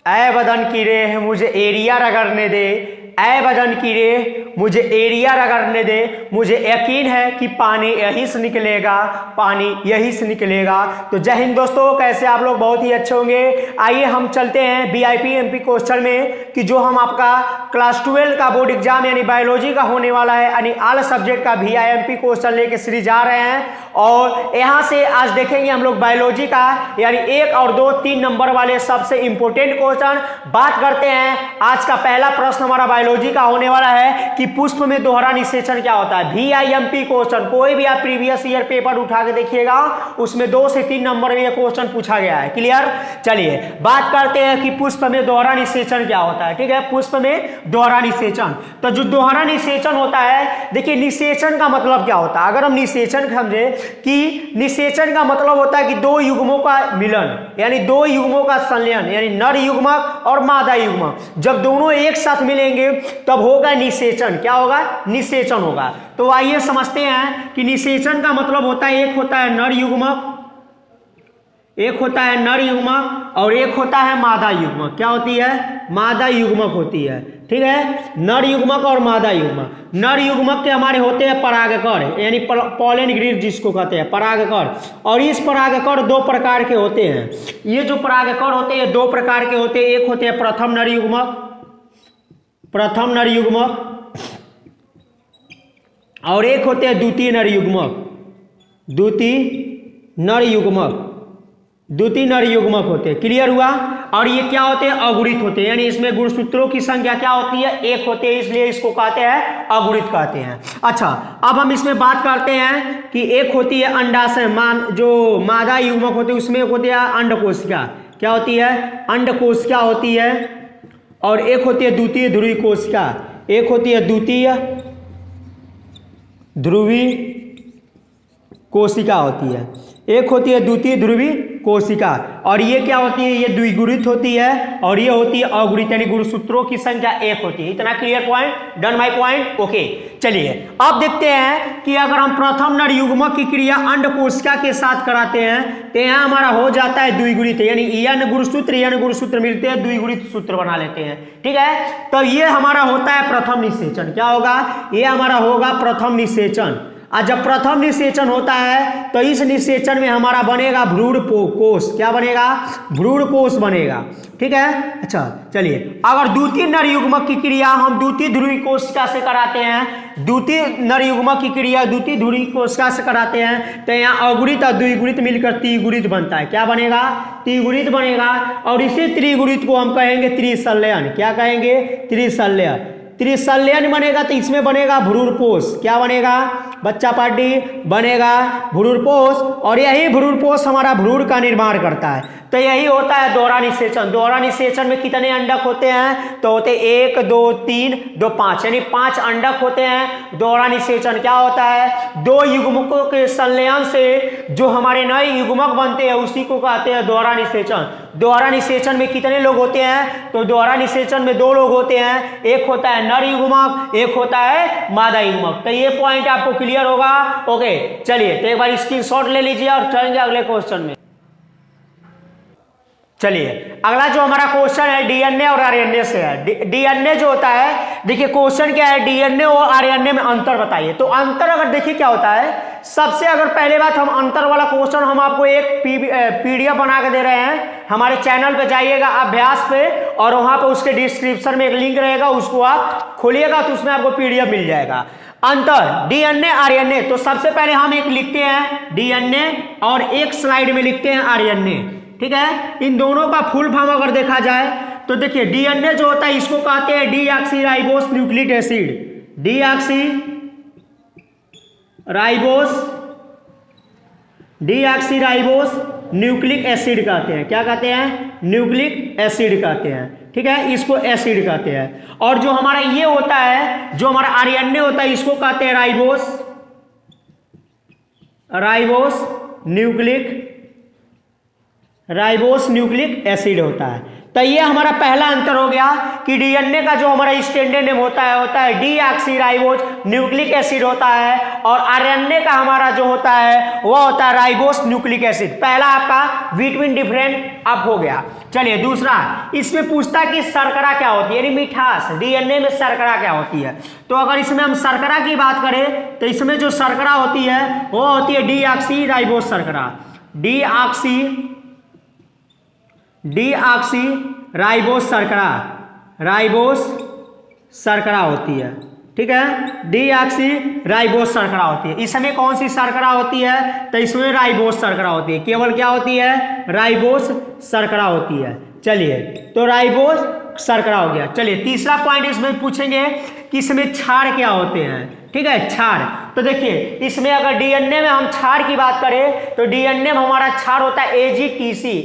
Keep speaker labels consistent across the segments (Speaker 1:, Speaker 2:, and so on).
Speaker 1: ऐ बदन की रे मुझे एरिया रगड़ने दे, ऐ बदन की रे मुझे एरिया रगड़ने दे, मुझे यकीन है कि पानी यहीं से निकलेगा, पानी यहीं से निकलेगा। तो जय हिंद दोस्तों, कैसे आप लोग? बहुत ही अच्छे होंगे। आइए हम चलते हैं बीआईपी एमपी क्वेश्चन में कि जो हम आपका क्लास 12 का बोर्ड एग्जाम यानी बायोलॉजी का होने वाला है, यानी ऑल सब्जेक्ट का बीआईएमपी क्वेश्चन लेके सीरीज जा रहे हैं। और यहाँ से आज देखेंगे हम लोग बायोलॉजी का यानी 1 और 2 3 नंबर वाले सबसे इंपॉर्टेंट क्वेश्चन। बात करते हैं, आज का पहला प्रश्न हमारा बायोलॉजी का होने वाला है कि पुष्प में दोहरा निषेचन क्या होता है। बीआईएमपी क्वेश्चन, कोई भी आप प्रीवियस ईयर पेपर उठा के देखिएगा, उसमें 2 से 3 नंबर में यह क्वेश्चन पूछा गया है। क्लियर? चलिए बात करते हैं कि पुष्प में दोहरा निषेचन क्या होता है। ठीक है, पुष्प में दोहरा निषेचन। तो जो दोहरा निषेचन होता है, देखिए निषेचन का मतलब क्या होता है। अगर हम निषेचन समझे कि निषेचन का मतलब होता है कि 2 युग्मों का मिलन, यानी 2 युग्मों का संलयन, यानी नर युग्मक और मादा युग्मक जब दोनों एक साथ मिलेंगे तब होगा निषेचन। क्या होगा? निषेचन होगा। तो आइए समझते हैं कि निषेचन का मतलब होता है, एक होता है नर युग्मक, एक होता है नर युग्मक और एक होता है मादा युग्मक। क्या होती है? मादा युग्मक होती है। ठीक है, नर युग्मक और मादा युग्मक। नर युग्मक के हमारे होते हैं परागकण, यानी पॉलन ग्रिड जिसको कहते हैं, परागकण। और इस परागकण 2 प्रकार के होते हैं। ये जो परागकण होते हैं 2 प्रकार के होते हैं। एक होते हैं प्रथम नर युग्मक, प्रथम नर युग्मक, और एक होते हैं द्वितीय नर युग्मक, द्वितीय नर युग्मक, द्वितीय नर युग्मक होते हैं। क्लियर हुआ? और ये क्या होते हैं? अगुणित होते हैं, यानी इसमें गुणसूत्रों की संख्या क्या होती है? 1 होते हैं, इसलिए इसको कहते हैं अगुणित कहते हैं। अच्छा, अब हम इसमें बात करते हैं कि एक होती है अंडाशय, जो मादा युग्मक होते हैं उसमें होती है अंडकोशिका। क्या होती है? अंडकोशिका होती है। और एक होती है द्वितीय ध्रुवी कोशिका, एक होती है द्वितीय ध्रुवी कोशिका होती है, एक होती है द्वितीय ध्रुवी कोशिका। और ये क्या होती है? ये द्विगुणित होती है और ये होती है अगुणित, यानी गुणसूत्रों की संख्या 1 होती है। इतना clear point? Done my point? Okay, चलिए अब देखते हैं कि अगर हम प्रथम नर युग्मक की क्रिया अंड कोशिका के साथ कराते हैं तो यहाँ हमारा हो जाता है द्विगुणित, यानी यन गुणसूत्र मिलते हैं, द्विगुणित सूत्र बना लेते हैं। ठीक है, तो ये हमारा होता है प्रथम निषेचन। क्या होगा? ये हमारा होगा प्रथम निषेचन। और जब प्रथम निषेचन होता है तो इस निषेचन में हमारा बनेगा भ्रूण कोष। क्या बनेगा? भ्रूण कोष बनेगा। ठीक है, अच्छा चलिए, अगर द्वितीय नर युग्मक की क्रिया हम द्वितीय ध्रुवी कोशिका से कराते हैं, द्वितीय नर युग्मक की क्रिया द्वितीय ध्रुवी कोशिका से कराते हैं तो यहाँ अगुणित और द्विगुणित मिलकर त्रिगुणित बनता है। क्या बनेगा? त्रिगुणित बनेगा। और इसी त्रिगुणित को हम कहेंगे त्रिसंलयन। क्या कहेंगे? त्रिसंलयन। त्रिसंलयन बनेगा तो इसमें बनेगा भ्रूणपोष। क्या बनेगा बच्चा पार्टी? बनेगा भ्रूणपोष। और यही भ्रूणपोष हमारा भ्रूण का निर्माण करता है। तो यही होता है दोहरा निषेचन। दोहरा निषेचन में कितने अंडक होते हैं? तो होते 1 2 3 2 5, यानी 5 अंडक होते हैं। दोहरा निषेचन क्या होता है? 2 युग्मकों के संलयन से जो हमारे नए युग्मक बनते हैं उसी को कहते हैं दोहरा निषेचन। दोहरा निषेचन में कितने लोग होते हैं? तो दोहरा निषेचन में 2 लोग होते हैं, एक होता है नर युग्मक, एक होता है मादा युग्मक। तो ये पॉइंट आपको क्लियर होगा? ओके, चलिए तो एक बार स्क्रीनशॉट ले लीजिए और चलेंगे अगले क्वेश्चन में। चलिए अगला जो हमारा क्वेश्चन है डीएनए और आरएनए से है। डीएनए जो होता है, देखिए क्वेश्चन क्या है, डीएनए और आरएनए में अंतर बताइए। तो अंतर अगर देखिए क्या होता है, सबसे अगर पहले बात हम अंतर वाला क्वेश्चन हम आपको एक पीडीएफ बना के दे रहे हैं। हमारे चैनल पे जाइएगा अभ्यास पे और वहां पे उसके डिस्क्रिप्शन में एक लिंक रहेगा, उसको आप खोलिएगा तो उसमें आपको पीडीएफ मिल जाएगा। अंतर डीएनए आरएनए, तो सबसे पहले हम एक लिखते हैं डीएनए और एक स्लाइड में लिखते हैं आरएनए। ठीक है, इन दोनों का फुल फॉर्म अगर देखा जाए तो देखिए डीएनए जो होता है इसको कहते हैं deoxyribose nucleic acid. Deoxyribose nucleic acid कहते हैं। क्या कहते हैं? न्यूक्लिक एसिड कहते हैं। ठीक है, इसको एसिड कहते हैं। और जो हमारा ये होता है, जो हमारा आरएनए होता है इसको कहते हैं राइबोस न्यूक्लिक एसिड होता है। तो ये हमारा पहला अंतर हो गया कि डीएनए का जो हमारा स्टैंडर्ड नेम होता है डीऑक्सीराइबोज न्यूक्लिक एसिड होता है, और आरएनए का हमारा जो होता है वो होता है राइबोस न्यूक्लिक एसिड। पहला आपका बिटवीन डिफरेंट अब हो गया। चलिए दूसरा, इसमें पूछता है कि शर्करा क्या होती है, यानी मिठास, डीएनए में शर्करा क्या होती है। तो अगर इसमें हम शर्करा की बात करें तो इसमें जो शर्करा होती है वो होती है डीऑक्सीराइबोस शर्करा, डीऑक्सीराइबोस शर्करा, राइबोस शर्करा होती है। ठीक है, डीऑक्सीराइबोस शर्करा होती है। इसमें कौन सी शर्करा होती है, तो इसमें राइबोस शर्करा होती है। केवल क्या होती है, राइबोस शर्करा होती है। चलिए, तो राइबोस शर्करा हो गया। चलिए तीसरा पॉइंट इसमें पूछेंगे कि इसमें क्षार क्या होते हैं। ठीक है, क्षार, तो देखिए इसमें अगर डीएनए में हम क्षार की बात करें तो डीएनए में हमारा क्षार होता है एजीटीसी,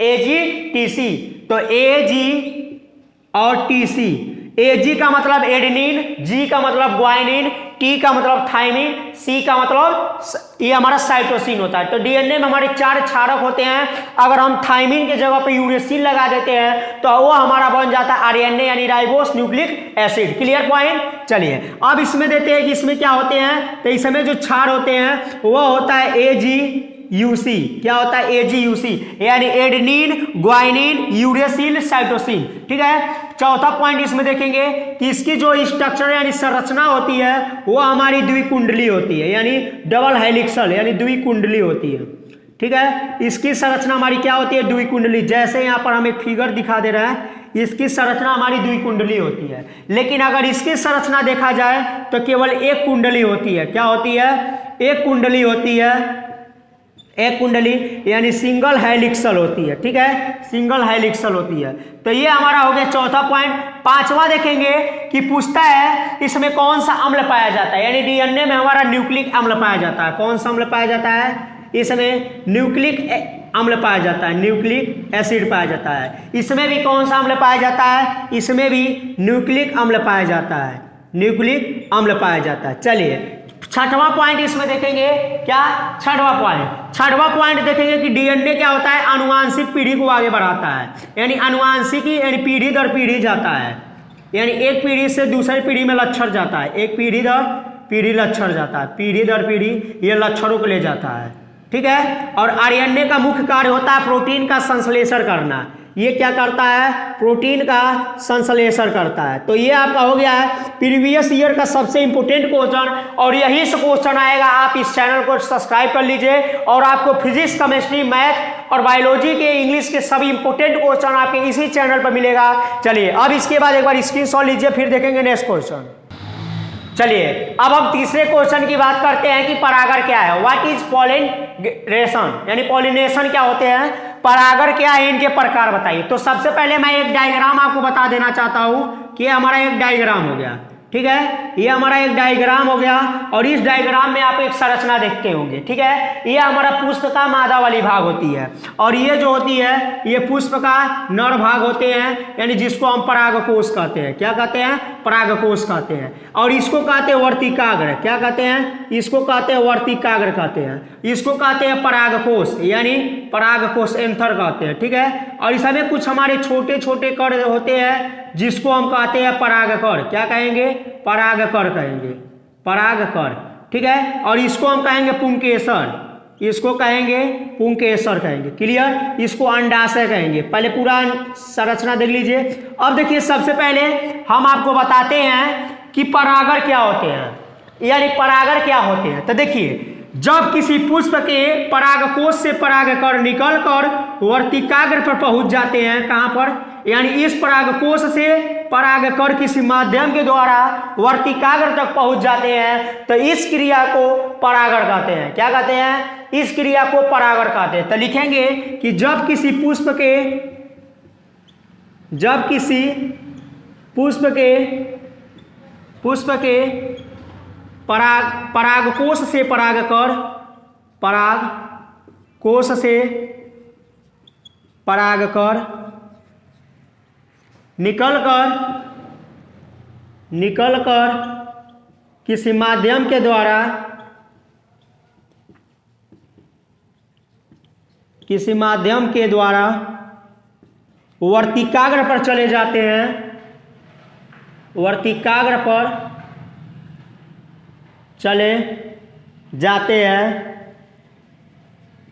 Speaker 1: एजीटीसी। तो एजी और टीसी, एजी का मतलब एडेनिन, जी का मतलब ग्वाइनिन, टी का मतलब थाइमिन, सी का मतलब ये हमारा साइटोसिन होता है। तो डीएनए में हमारे 4 क्षारक होते हैं। अगर हम थाइमिन के जगह पे यूरेसिल लगा देते हैं तो वो हमारा बन जाता है आरएनए यानी ribose nucleic acid. Clear point. चलिए अब इसमें देते हैं कि इसमें क्या होते हैं, तो इसमें जो क्षार होते हैं वो होता है एजीयूसी। क्या होता है, एजीयूसी, यानी एडेनिन, ग्वाइनिन, यूरेसिल, साइटोसिन। ठीक है, चौथा पॉइंट इसमें देखेंगे कि इसकी जो स्ट्रक्चर यानी संरचना होती है वो हमारी द्विकुंडली होती है, यानी डबल हेलिक्सल यानी द्विकुंडली होती है। ठीक है, इसकी संरचना हमारी क्या होती है, द्विकुंडली। जैसे यहाँ पर हम एक फिगर दिखा दे रहा है, इसकी संरचना हमारी द्विकुंडली होती है। लेकिन अगर इसकी संरचना देखा जाए तो केवल एक कुंडली होती है। क्या होती है, एक कुंडली होती है, एक कुंडली यानी सिंगल हेलिक्सल होती है। ठीक है, सिंगल हेलिक्सल होती है। तो ये हमारा हो गया चौथा पॉइंट। पांचवा देखेंगे कि पूछता है इसमें कौन सा अम्ल पाया जाता है, यानी डीएनए में हमारा न्यूक्लिक अम्ल पाया जाता है। कौन सा अम्ल पाया जाता है, इसमें न्यूक्लिक अम्ल पाया जाता है, न्यूक्लिक एसिड पाया जाता है। इसमें भी कौन सा अम्ल पाया जाता है, इसमें भी न्यूक्लिक अम्ल पाया जाता है, न्यूक्लिक अम्ल पाया जाता है। चलिए छठवां पॉइंट इसमें देखेंगे, क्या, छठवां पॉइंट देखेंगे कि डीएनए क्या होता है, आनुवांशिक पीढ़ी को आगे बढ़ाता है। यानी आनुवांशिकी यानी पीढ़ी दर पीढ़ी जाता है, यानी एक पीढ़ी से दूसरी पीढ़ी में लक्षण जाता है, एक पीढ़ी दर पीढ़ी लक्षण जाता है, पीढ़ी दर पीढ़ी ये लक्षणों को ले जाता है। ठीक है, और आरएनए का मुख्य कार्य होता है प्रोटीन का संश्लेषण करना। ये क्या करता है, प्रोटीन का संश्लेषण करता है। तो ये आपका हो गया है प्रीवियस ईयर का सबसे इंपॉर्टेंट क्वेश्चन, और यही से क्वेश्चन आएगा। आप इस चैनल को सब्सक्राइब कर लीजिए और आपको फिजिक्स, केमिस्ट्री, मैथ और बायोलॉजी के, इंग्लिश के सभी इंपॉर्टेंट क्वेश्चन आपके इसी चैनल पर मिलेगा। चलिए अब इसके बाद एक बार स्क्रीनशॉट लीजिए, फिर देखेंगे नेक्स्ट क्वेश्चन। चलिए अब हम तीसरे क्वेश्चन की बात करते हैं कि परागर क्या है, व्हाट इज पॉलिनेशन, यानी पॉलिनेशन क्या होते हैं, परागर क्या है, इनके प्रकार बताइए। तो सबसे पहले मैं एक डायग्राम आपको बता देना चाहता हूं कि हमारा एक डायग्राम हो गया। ठीक है, ये हमारा एक डायग्राम हो गया, और इस डायग्राम में आप एक संरचना देखते होंगे। ठीक है, ये हमारा पुष्प का मादा वाली भाग होती है, और ये जो होती है ये पुष्प का नर भाग होते हैं, यानी जिसको हम परागकोश कहते हैं। क्या कहते हैं, परागकोश कहते हैं। और इसको कहते हैं वर्तिकाग्र। क्या कहते हैं, इसको कहते हैं वर्तिकाग्र कहते हैं। इसको कहते हैं परागकोश, यानी परागकोश एंथर कहते हैं। ठीक है, और इसमें कुछ हमारे छोटे छोटे कण होते हैं जिसको हम कहते हैं परागकण। क्या कहेंगे, परागकण कहेंगे, परागकण। ठीक है, और इसको हम कहेंगे पुंकेसर, इसको कहेंगे पुंकेसर कहेंगे। क्लियर, इसको अंडाशय कहेंगे। पहले पूरा संरचना देख लीजिए। अब देखिए सबसे पहले हम आपको बताते हैं कि परागर क्या होते हैं, यानी परागर क्या होते हैं। तो देखिए जब किसी पुष्प के परागकोश से परागकण निकलकर वर्तिकाग्र पर पहुंच जाते हैं, कहां पर, यानी इस परागकोश से परागकण किसी माध्यम के द्वारा वर्तिकाग्र तक पहुंच जाते हैं, तो इस क्रिया को परागण कहते हैं। क्या कहते हैं, इस क्रिया को परागण कहते हैं। तो लिखेंगे कि जब किसी पुष्प के परागकोश से परागकण निकलकर किसी माध्यम के द्वारा वर्तिकाग्र पर चले जाते हैं, वर्तिकाग्र पर चले जाते हैं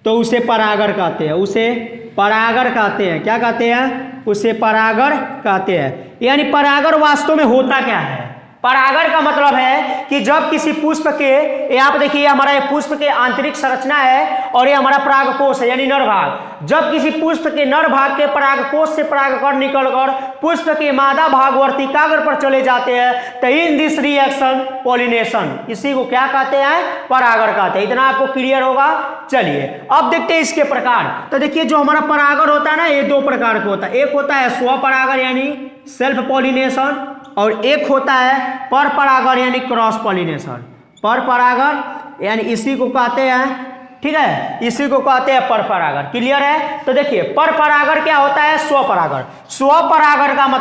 Speaker 1: तो उसे परागर कहते हैं, उसे परागर कहते हैं। क्या कहते हैं? उसे परागर कहते हैं। यानी परागर वास्तव में होता क्या है? परागर का मतलब है कि जब किसी पुष्प के, ये आप देखिए हमारा ये पुष्प के आंतरिक संरचना है और ये हमारा परागकोश है यानी नर भाग। जब किसी पुष्प के नर भाग के परागकोश से परागकण निकलकर पुष्प के मादा भाग वर्तिकाग्र पर चले जाते हैं तो इन दिस रिएक्शन पॉलिनेशन, इसी को क्या कहते हैं? परागर कहते हैं। इतना आपको क्लियर होगा। चलिए अब देखते हैं इसके प्रकार। तो देखिए जो हमारा परागर होता है ना, ये दो प्रकार का होता है। एक होता है स्वपरागर यानी सेल्फ पॉलिनेशन, और एक होता है पर परागर यानी क्रॉस पॉलिनेशन। पर परागर यानी इसी को कहते हैं, ठीक है, इसी को कहते हैं पर परागर। क्लियर है? तो देखिए पर परागर क्या होता है? स्वपरागर। स्वपरागर का मतलब